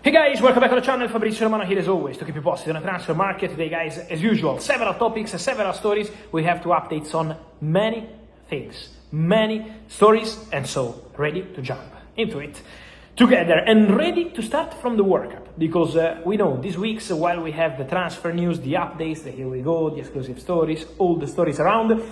Hey guys, welcome back to the channel. Fabrizio Romano here as always to keep you posted on the transfer market. Today guys, as usual, several topics, several stories. We have two updates on many things, many stories, and so ready to jump into it together and ready to start from the World Cup, because we know these weeks, while we have the transfer news, the updates, the here we go, the exclusive stories, all the stories around,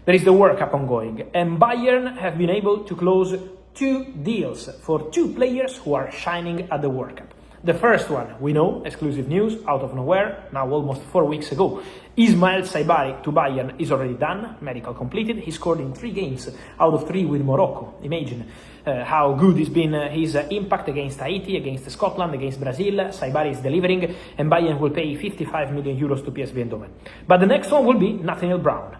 there is the World Cup ongoing, and Bayern have been able to close two deals for two players who are shining at the World Cup. The first one, we know, exclusive news, out of nowhere, now almost 4 weeks ago. Ismail Saibari to Bayern is already done, medical completed. He scored in 3 games out of 3 with Morocco. Imagine how good has been his impact against Haiti, against Scotland, against Brazil. Saibari is delivering, and Bayern will pay 55 million euros to PSV Eindhoven. But the next one will be Nathaniel Brown.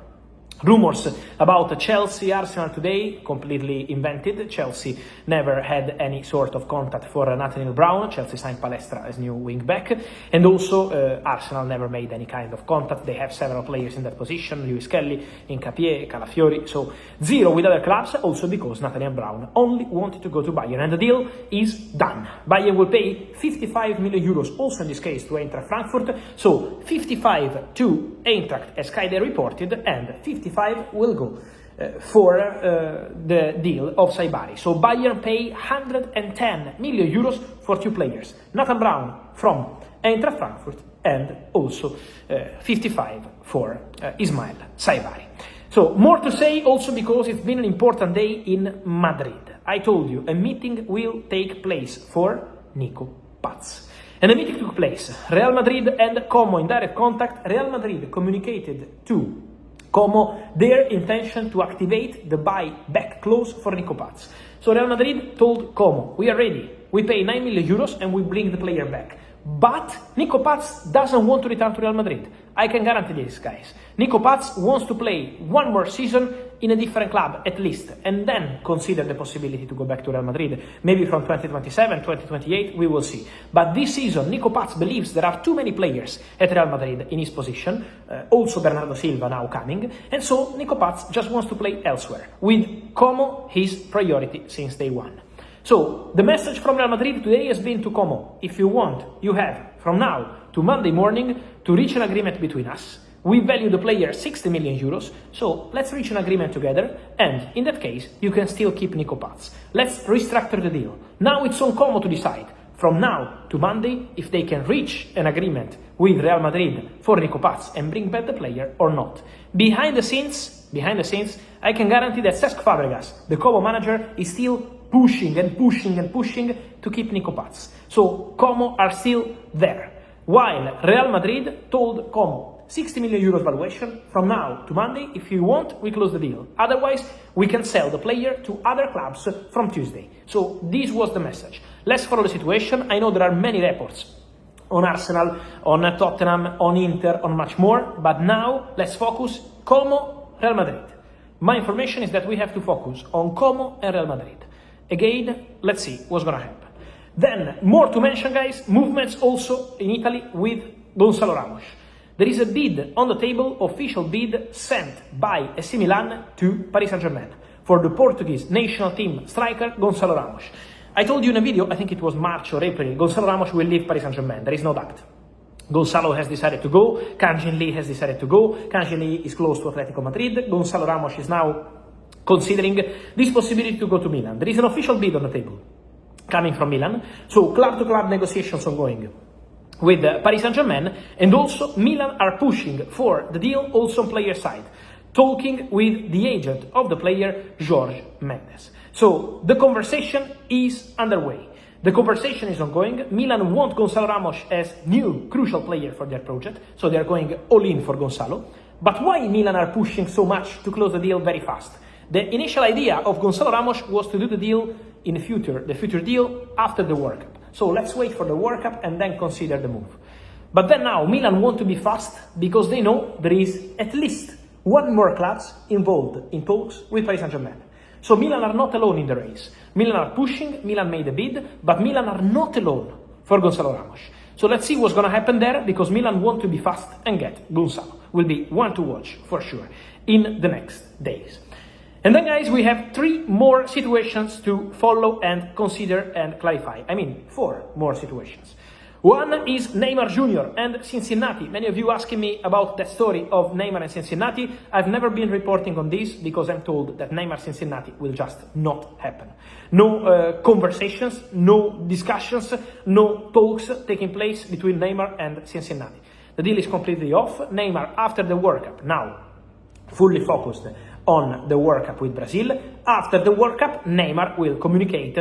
Rumors about Chelsea, Arsenal today, completely invented. Chelsea never had any sort of contact for Nathaniel Brown. Chelsea signed Palestra as new wing back. And also Arsenal never made any kind of contact. They have several players in that position, Lewis Kelly, Hincapié, Calafiori. So zero with other clubs, also because Nathaniel Brown only wanted to go to Bayern. And the deal is done. Bayern will pay 55 million euros, also in this case to Eintracht Frankfurt. So 55 to Eintracht, as Sky Day reported, and 55 will go for the deal of Saibari. So Bayern pay 110 million euros for two players. Nathan Brown from Eintracht Frankfurt and also 55 for Ismail Saibari. So more to say also because it's been an important day in Madrid. I told you a meeting will take place for Nico. And the meeting took place. Real Madrid and Como in direct contact. Real Madrid communicated to Como their intention to activate the buy-back clause for Nico. So Real Madrid told Como, we are ready, we pay 9 million euros and we bring the player back. But Nico doesn't want to return to Real Madrid. I can guarantee this, guys. Nico wants to play one more season in a different club, at least, and then consider the possibility to go back to Real Madrid. Maybe from 2027, 2028, we will see. But this season, Nico believes there are too many players at Real Madrid in his position, also Bernardo Silva now coming, and so Nico just wants to play elsewhere, with Como his priority since day one. So, the message from Real Madrid today has been to Como, if you want, you have, from now to Monday morning, to reach an agreement between us. We value the player 60 million euros, so let's reach an agreement together, and in that case, you can still keep Nico. Let's restructure the deal. Now it's on Como to decide, from now to Monday, if they can reach an agreement with Real Madrid for Nico and bring back the player or not. Behind the scenes, I can guarantee that Cesc Fabregas, the Como manager, is still pushing to keep Nico. So Como are still there. While Real Madrid told Como, 60 million euros valuation, from now to Monday, if you want, we close the deal. Otherwise, we can sell the player to other clubs from Tuesday. So this was the message. Let's follow the situation. I know there are many reports on Arsenal, on Tottenham, on Inter, on much more, but now let's focus Como, Real Madrid. My information is that we have to focus on Como and Real Madrid. Again, let's see what's gonna happen. Then, more to mention, guys, movements also in Italy with Goncalo Ramos. There is a bid on the table, official bid sent by AC Milan to Paris Saint-Germain for the Portuguese national team striker Goncalo Ramos. I told you in a video, I think it was March or April, Goncalo Ramos will leave Paris Saint-Germain, there is no doubt. Goncalo has decided to go, Kang-in Lee has decided to go, Kang-in Lee is close to Atletico Madrid, Goncalo Ramos is now considering this possibility to go to Milan. There is an official bid on the table coming from Milan, so club-to-club negotiations ongoing with Paris Saint-Germain, and also Milan are pushing for the deal also on player side, talking with the agent of the player, Jorge Mendes. So the conversation is underway. The conversation is ongoing. Milan want Goncalo Ramos as new crucial player for their project, so they are going all in for Goncalo. But why Milan are pushing so much to close the deal very fast? The initial idea of Goncalo Ramos was to do the deal in the future deal after the World Cup. So let's wait for the World Cup and then consider the move. But then now Milan want to be fast because they know there is at least one more club involved in talks with Paris Saint-Germain. So Milan are not alone in the race. Milan are pushing, Milan made a bid, but Milan are not alone for Goncalo Ramos. So let's see what's going to happen there, because Milan want to be fast and get Goncalo. Will be one to watch for sure in the next days. And then guys, we have 3 more situations to follow and consider and clarify. I mean, 4 more situations. One is Neymar Jr. and Cincinnati. Many of you asking me about that story of Neymar and Cincinnati. I've never been reporting on this because I'm told that Neymar Cincinnati will just not happen. No conversations, no discussions, no talks taking place between Neymar and Cincinnati. The deal is completely off. Neymar, after the World Cup, now fully focused on the World Cup with Brazil. After the World Cup, Neymar will communicate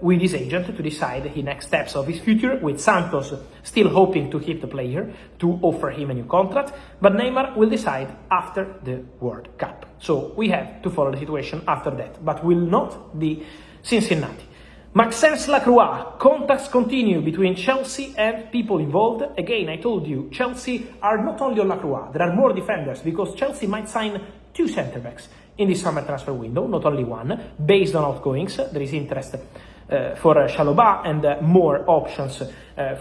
with his agent to decide the next steps of his future, with Santos still hoping to keep the player, to offer him a new contract, but Neymar will decide after the World Cup. So we have to follow the situation after that, but will not be Cincinnati. Maxence Lacroix, contacts continue between Chelsea and people involved. Again, I told you, Chelsea are not only on Lacroix, there are more defenders, because Chelsea might sign 2 centre-backs in this summer transfer window, not only 1, based on outgoings. There is interest for Chalobah and more options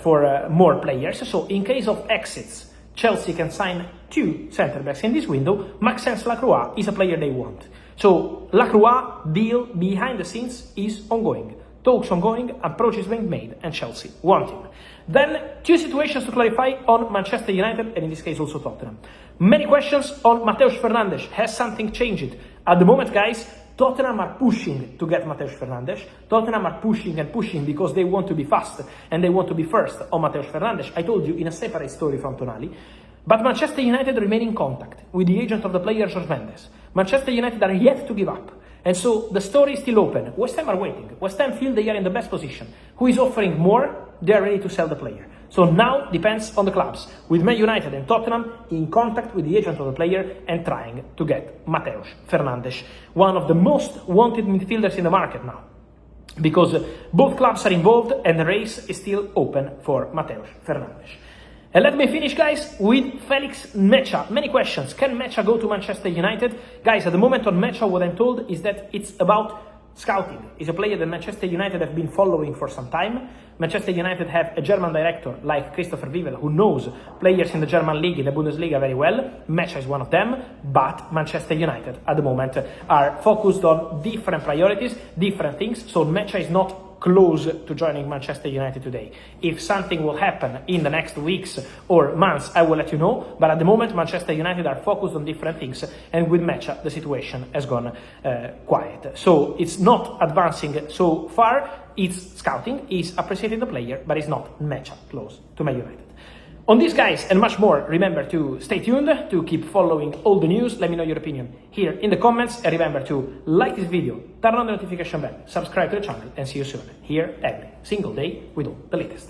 for more players. So in case of exits, Chelsea can sign 2 centre-backs in this window. Maxence Lacroix is a player they want. So Lacroix deal behind the scenes is ongoing. Talks ongoing, approaches being made, and Chelsea want him. Then 2 situations to clarify on Manchester United, and in this case also Tottenham. Many questions on Mateus Fernandes. Has something changed? At the moment, guys, Tottenham are pushing to get Mateus Fernandes. Tottenham are pushing and pushing because they want to be fast and they want to be first on Mateus Fernandes. I told you in a separate story from Tonali. But Manchester United remain in contact with the agent of the player, Jorge Mendes. Manchester United are yet to give up. And so the story is still open. West Ham are waiting. West Ham feel they are in the best position. Who is offering more? They are ready to sell the player. So now depends on the clubs, with Man United and Tottenham in contact with the agent of the player and trying to get Mateus Fernandes, one of the most wanted midfielders in the market now. Because both clubs are involved and the race is still open for Mateus Fernandes. And let me finish, guys, with Felix Nmecha. Many questions. Can Nmecha go to Manchester United? Guys, at the moment on Nmecha, what I'm told is that it's about scouting. He's a player that Manchester United have been following for some time. Manchester United have a German director like Christopher Wiewel, who knows players in the German league, in the Bundesliga very well. Nmecha is one of them, but Manchester United at the moment are focused on different priorities, different things. So Nmecha is not close to joining Manchester United today. If something will happen in the next weeks or months, I will let you know. But at the moment, Manchester United are focused on different things, and with Nmecha, the situation has gone quiet. So it's not advancing so far. It's scouting, it's appreciating the player, but it's not Nmecha close to Man United. On this, guys, and much more, remember to stay tuned, to keep following all the news. Let me know your opinion here in the comments, and remember to like this video, turn on the notification bell, subscribe to the channel, and see you soon, here every single day with all the latest.